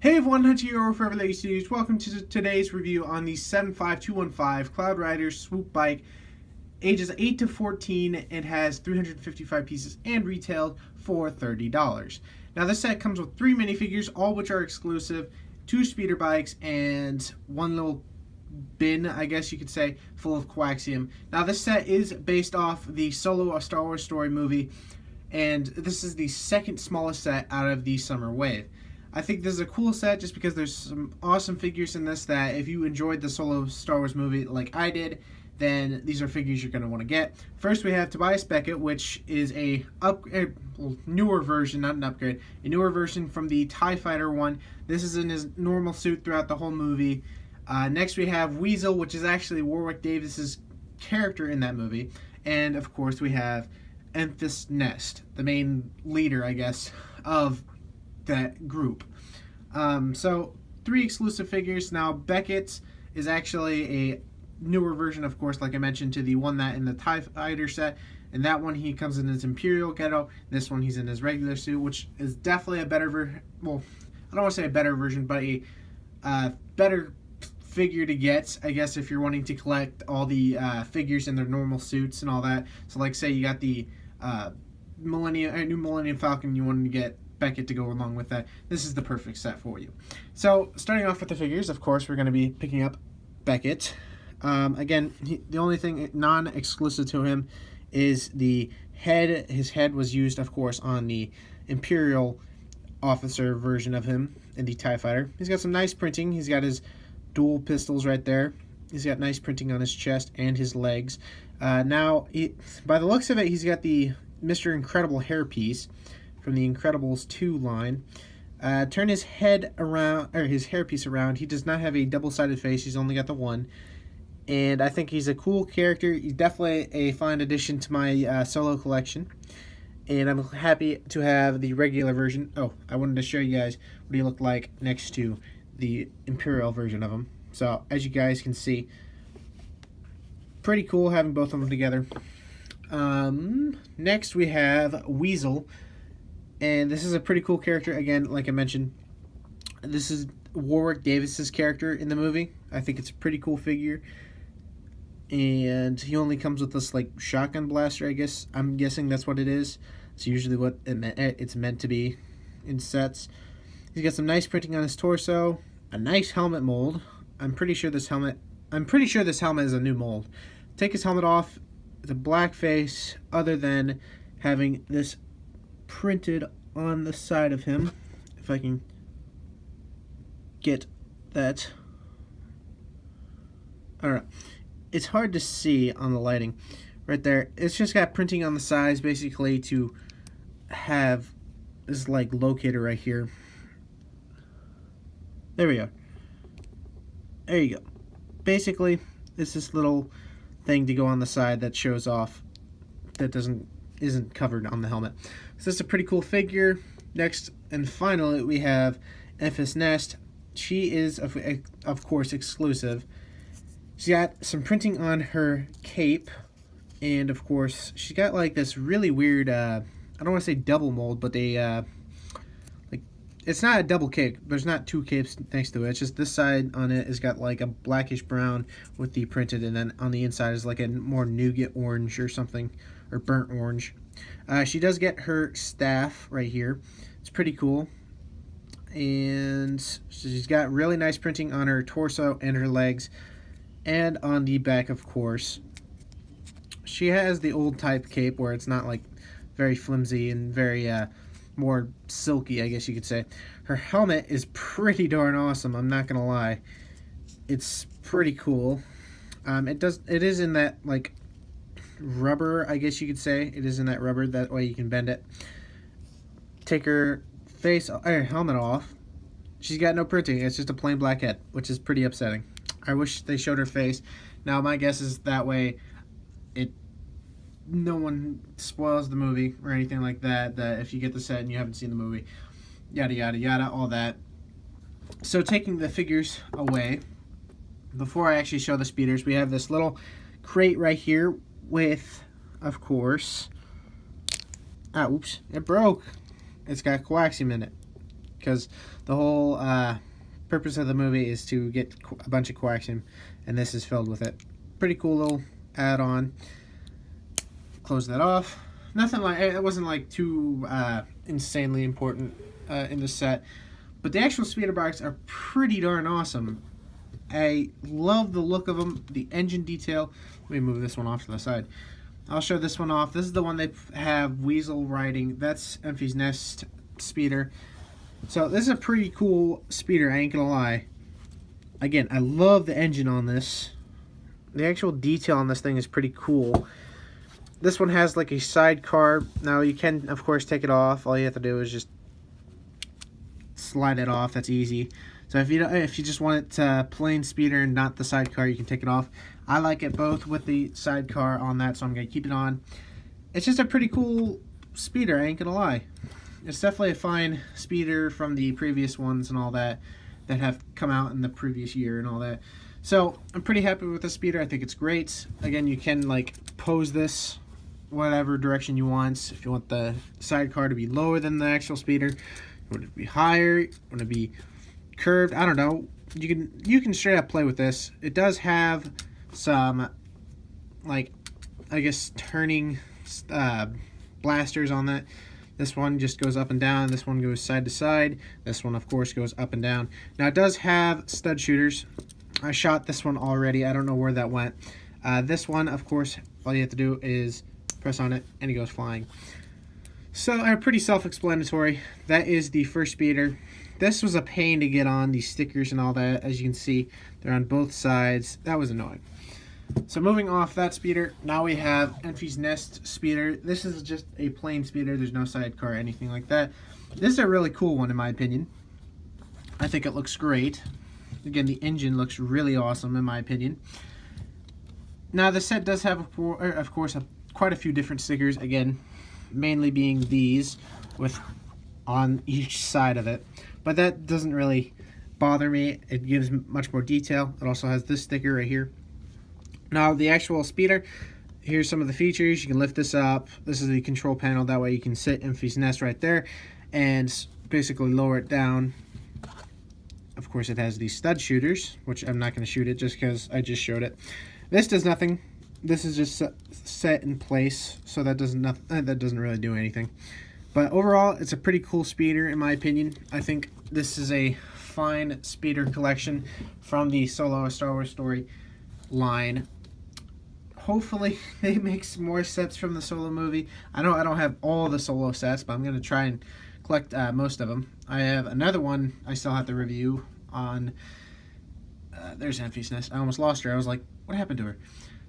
Hey everyone, Hunter here for Everyday Studios. Welcome to today's review on the 75215 Cloud-Rider Swoop Bike. Ages 8 to 14, it has 355 pieces and retailed for $30. Now this set comes with 3 minifigures, all which are exclusive, 2 speeder bikes, and one little bin, I guess you could say, full of coaxium. Now this set is based off the Solo, a Star Wars story movie, and this is the second smallest set out of the summer wave. I think this is a cool set just because there's some awesome figures in this that if you enjoyed the Solo Star Wars movie like I did, then these are figures you're going to want to get. First we have Tobias Beckett, which is a newer version, not an upgrade, a newer version from the TIE Fighter one. This is in his normal suit throughout the whole movie. Next we have Weasel, which is actually Warwick Davis's character in that movie. And of course we have Enfys Nest, the main leader, I guess, of that group. So 3 exclusive figures. Now Beckett is actually a newer version, of course, like I mentioned, to the one that in the TIE Fighter set, and that one he comes in his Imperial ghetto. This one he's in his regular suit, which is definitely a better well, I don't want to say a better version, but a better figure to get, I guess, if you're wanting to collect all the figures in their normal suits and all that. So like say you got the new Millennium Falcon, you wanted to get Beckett to go along with that, this is the perfect set for you. So starting off with the figures, of course we're going to be picking up Beckett. Again, the only thing non-exclusive to him is the head. His head was used, of course, on the Imperial officer version of him in the TIE Fighter. He's got some nice printing. He's got his dual pistols right there. He's got nice printing on his chest and his legs. Now, by the looks of it, he's got the Mr. Incredible hairpiece from the Incredibles 2 line. Turn his head around, or his hairpiece around. He does not have a double-sided face. He's only got the one. And I think he's a cool character. He's definitely a fine addition to my Solo collection. And I'm happy to have the regular version. Oh, I wanted to show you guys what he looked like next to the Imperial version of him. So, as you guys can see, pretty cool having both of them together. Next we have Weasel. And this is a pretty cool character. Again, like I mentioned, this is Warwick Davis's character in the movie. I think it's a pretty cool figure. And he only comes with this like shotgun blaster, I guess. I'm guessing that's what it is. It's usually what it's meant to be in sets. He's got some nice printing on his torso, a nice helmet mold. I'm pretty sure this helmet is a new mold. Take his helmet off. It's a black face, other than having this printed on the side of him. If I can get that. I don't know. It's hard to see on the lighting. Right there. It's just got printing on the sides basically to have this like locator right here. There we go. There you go. Basically, it's this little thing to go on the side that shows off that isn't covered on the helmet. So this is a pretty cool figure. Next and finally we have Enfys Nest. She is of course exclusive. She's got some printing on her cape, and of course she's got like this really weird I don't want to say double mold, but like it's not a double cape. There's not 2 capes next to it. It's just this side on it has got like a blackish brown with the printed, and then on the inside is like a more nougat orange or something, or burnt orange. She does get her staff right here. It's pretty cool. And she's got really nice printing on her torso and her legs. And on the back, of course. She has the old type cape where it's not like very flimsy and very more silky, I guess you could say. Her helmet is pretty darn awesome, I'm not gonna lie. It's pretty cool. It is in that like rubber, I guess you could say. It is in that rubber, that way you can bend it. Take her helmet off. She's got no printing. It's just a plain black head, which is pretty upsetting. I wish they showed her face. Now my guess is that way no one spoils the movie or anything like that, that if you get the set and you haven't seen the movie, yada yada yada, all that. So taking the figures away, before I actually show the speeders, we have this little crate right here with, of course, oops, it broke. It's got coaxium in it. because the whole purpose of the movie is to get a bunch of coaxium, and this is filled with it. Pretty cool little add-on. Close that off. Nothing like it wasn't like too insanely important in the set, but the actual speeder bikes are pretty darn awesome. I love the look of them, the engine detail. Let me move this one off to the side. I'll show this one off. This is the one they have Weasel riding. That's Enfys Nest speeder. So this is a pretty cool speeder, I ain't gonna lie. Again, I love the engine on this. The actual detail on this thing is pretty cool. This one has like a sidecar. Now you can, of course, take it off. All you have to do is just slide it off. That's easy. So if you just want it plain speeder and not the sidecar, you can take it off. I like it both with the sidecar on that, so I'm gonna keep it on. It's just a pretty cool speeder, I ain't gonna lie. It's definitely a fine speeder from the previous ones and all that have come out in the previous year and all that. So I'm pretty happy with the speeder. I think it's great. Again, you can like pose this whatever direction you want. If you want the sidecar to be lower than the actual speeder, you want it to be higher, you want it to be curved, I don't know. You can straight up play with this. It does have some like, I guess, turning blasters on that. This one just goes up and down. This one goes side to side. This one, of course, goes up and down. Now it does have stud shooters. I shot this one already. I don't know where that went. This one, of course, all you have to do is press on it and it goes flying. So pretty self-explanatory. That is the first speeder. This was a pain to get on, these stickers and all that. As you can see, they're on both sides. That was annoying. So moving off that speeder, now we have Enfys Nest speeder. This is just a plain speeder. There's no sidecar or anything like that. This is a really cool one in my opinion. I think it looks great. Again, the engine looks really awesome in my opinion. Now the set does have, of course, quite a few different stickers. Again, mainly being these with on each side of it. But that doesn't really bother me. It gives much more detail. It also has this sticker right here. Now the actual speeder, here's some of the features. You can lift this up. This is the control panel. That way you can sit Enfys Nest right there and basically lower it down. Of course, it has these stud shooters, which I'm not going to shoot it just because I just showed it. This does nothing. This is just set in place, so that doesn't really do anything. But overall, it's a pretty cool speeder in my opinion. I think this is a fine speeder collection from the Solo: A Star Wars Story line. Hopefully they make some more sets from the Solo movie. I know I don't have all the Solo sets, but I'm going to try and collect most of them. I have another one I still have to review on... there's Enfys Nest. I almost lost her. I was like, what happened to her?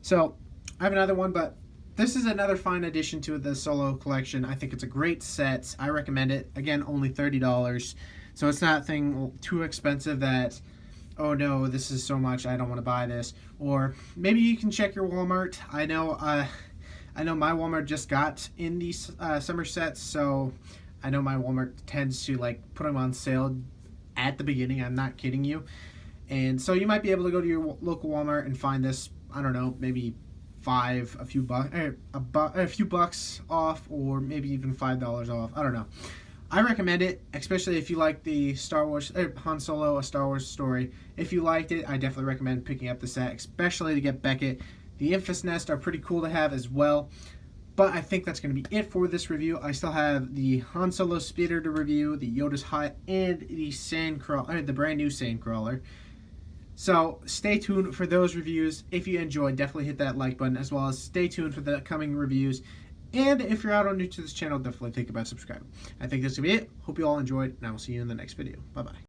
So, I have another one, but this is another fine addition to the Solo collection. I think it's a great set. I recommend it. Again, only $30. So it's not too expensive that, oh no, this is so much, I don't want to buy this. Or maybe you can check your Walmart. I know my Walmart just got in these summer sets, so I know my Walmart tends to like put them on sale at the beginning. I'm not kidding you. And so you might be able to go to your local Walmart and find this, I don't know, maybe a few bucks off, or maybe even $5 off. I don't know. I recommend it, especially if you like the Star Wars Han Solo: A Star Wars Story. If you liked it, I definitely recommend picking up the set, especially to get Beckett. The Enfys Nest are pretty cool to have as well. But I think that's going to be it for this review. I still have the Han Solo speeder to review, the Yoda's Hut, and the the brand new Sandcrawler. So stay tuned for those reviews. If you enjoyed, definitely hit that like button, as well as stay tuned for the coming reviews. And if you're new to this channel, definitely think about subscribing. I think this will be it. Hope you all enjoyed, and I will see you in the next video. Bye-bye.